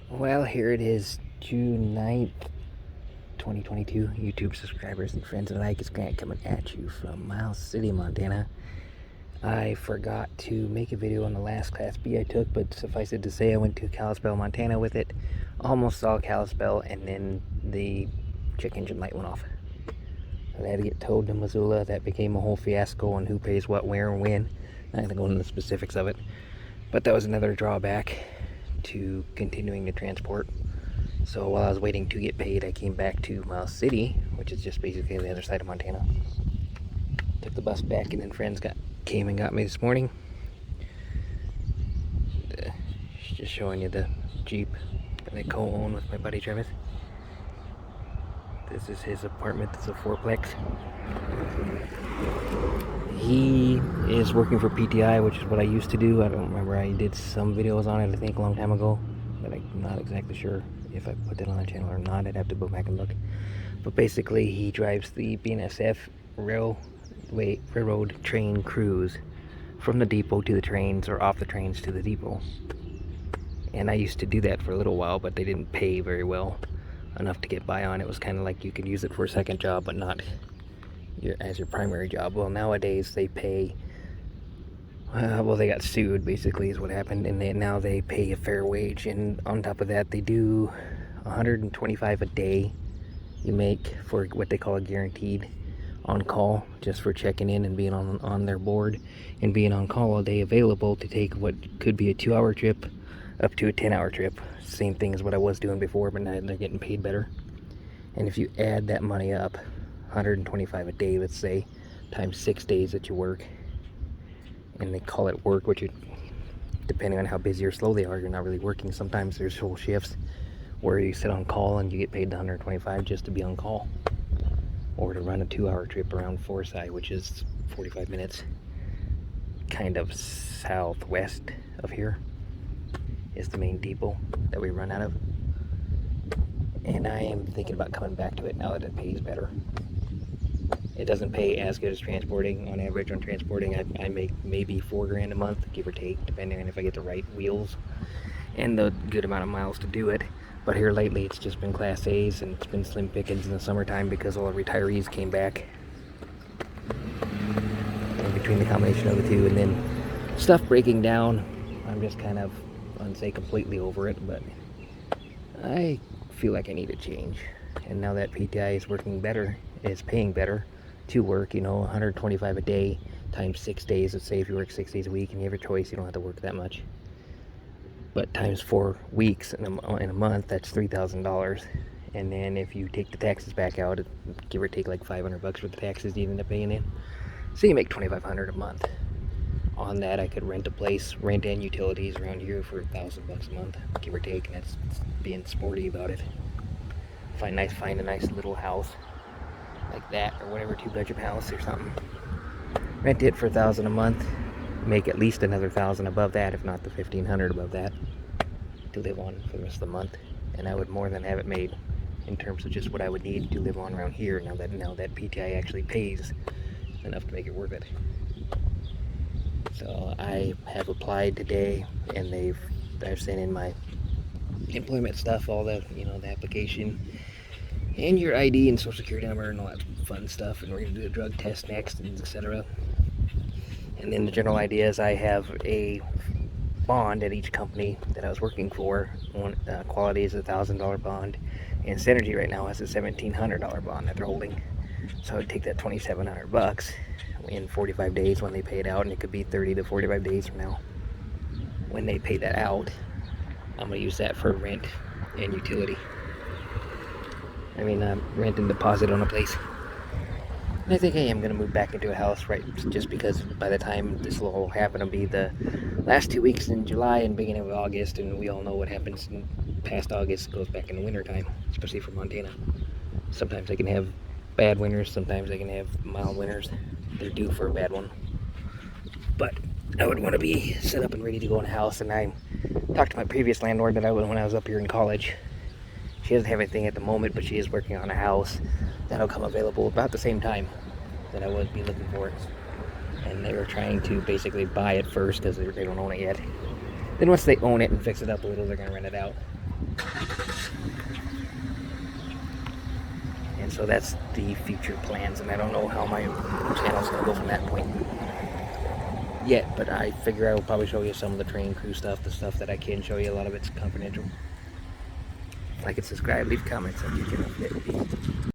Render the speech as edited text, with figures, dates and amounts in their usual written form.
Well, here it is, June 9th, 2022. YouTube subscribers and friends alike, it's Grant coming at you from Miles City, Montana. I forgot to make a video on the last Class B I took, but suffice it to say I went to Kalispell, Montana with it. Almost saw Kalispell, and then the check engine light went off. I had to get towed to Missoula. That became a whole fiasco on who pays what, where, and when. I'm not going to go into the specifics of it, but that was another drawback to continuing to transport. So while I was waiting to get paid, I came back to Miles City, which is just basically the other side of Montana. Took the bus back, and then friends came and got me this morning. Just showing you the Jeep that I co-own with my buddy Travis. This is his apartment. It's a fourplex. He is working for PTI, which is what I used to do. I don't remember. I did some videos on it, I think, a long time ago, but I'm not exactly sure if I put that on the channel or not. I'd have to go back and look. But basically, he drives the BNSF railroad train crews from the depot to the trains, or off the trains to the depot. And I used to do that for a little while, but they didn't pay very well, enough to get by on. It was kind of like you could use it for a second job, but not as your primary job. Well, nowadays they pay, well, they got sued, basically, is what happened, and now they pay a fair wage, and on top of that, they do $125 a day you make for what they call a guaranteed on call, just for checking in and being on their board and being on call all day, available to take what could be a 2-hour trip up to a 10-hour trip. Same thing as what I was doing before, but now they're getting paid better. And if you add that money up, $125 a day, let's say, times 6 days that you work, and they call it work, which, depending on how busy or slow they are, you're not really working. Sometimes there's whole shifts where you sit on call and you get paid the $125 just to be on call, or to run a 2-hour trip around Forsyth, which is 45 minutes, kind of southwest of here is the main depot that we run out of. And I am thinking about coming back to it now that it pays better. It doesn't pay as good as transporting. On average, on transporting, I make maybe $4 grand a month, give or take, depending on if I get the right wheels and the good amount of miles to do it. But here lately, it's just been Class A's, and it's been slim pickings in the summertime because all the retirees came back. And between the combination of the two, and then stuff breaking down, I'm just kind of, I wouldn't say completely over it, but I feel like I need a change. And now that PTI is working better, is paying better to work, you know, $125 a day times 6 days. Let's say if you work 6 days a week and you have a choice, you don't have to work that much. But times 4 weeks in a month, that's $3,000. And then if you take the taxes back out, give or take like $500 for the taxes you end up paying in. So you make $2,500 a month. On that, I could rent a place, rent and utilities around here for $1,000 a month, give or take, and that's being sporty about it. Find a nice little house like that, or whatever, 2-bedroom house or something. Rent it for $1,000 a month, make at least another $1,000 above that, if not the $1,500 above that, to live on for the rest of the month. And I would more than have it made in terms of just what I would need to live on around here. Now that PTI actually pays enough to make it worth it. So I have applied today, and I've sent in my employment stuff, all the, the application, and your ID and social security number and all that fun stuff, and we're going to do a drug test next, and etc. And then the general idea is I have a bond at each company that I was working for. Quality is a $1,000 bond, and Synergy right now has a $1,700 bond that they're holding. So I would take that $2,700 in 45 days when they pay it out, and it could be 30 to 45 days from now when they pay that out. I'm going to use that for rent and utility. Rent and deposit on a place. And I think I am going to move back into a house, right, just because by the time this will all happen, it'll be the last 2 weeks in July and beginning of August, and we all know what happens in past August goes back in the winter time, especially for Montana. Sometimes they can have bad winters, sometimes they can have mild winters. They're due for a bad one. But I would want to be set up and ready to go in a house, and I talked to my previous landlord that when I was up here in college. She doesn't have anything at the moment, but she is working on a house that'll come available about the same time that I would be looking for it. And they were trying to basically buy it first because they don't own it yet. Then once they own it and fix it up a little, they're going to rent it out. And so that's the future plans, and I don't know how my channel's gonna go from that point yet, but I figure I will probably show you some of the train crew stuff, the stuff that I can show you. A lot of it's confidential. Like and subscribe, leave comments, and you can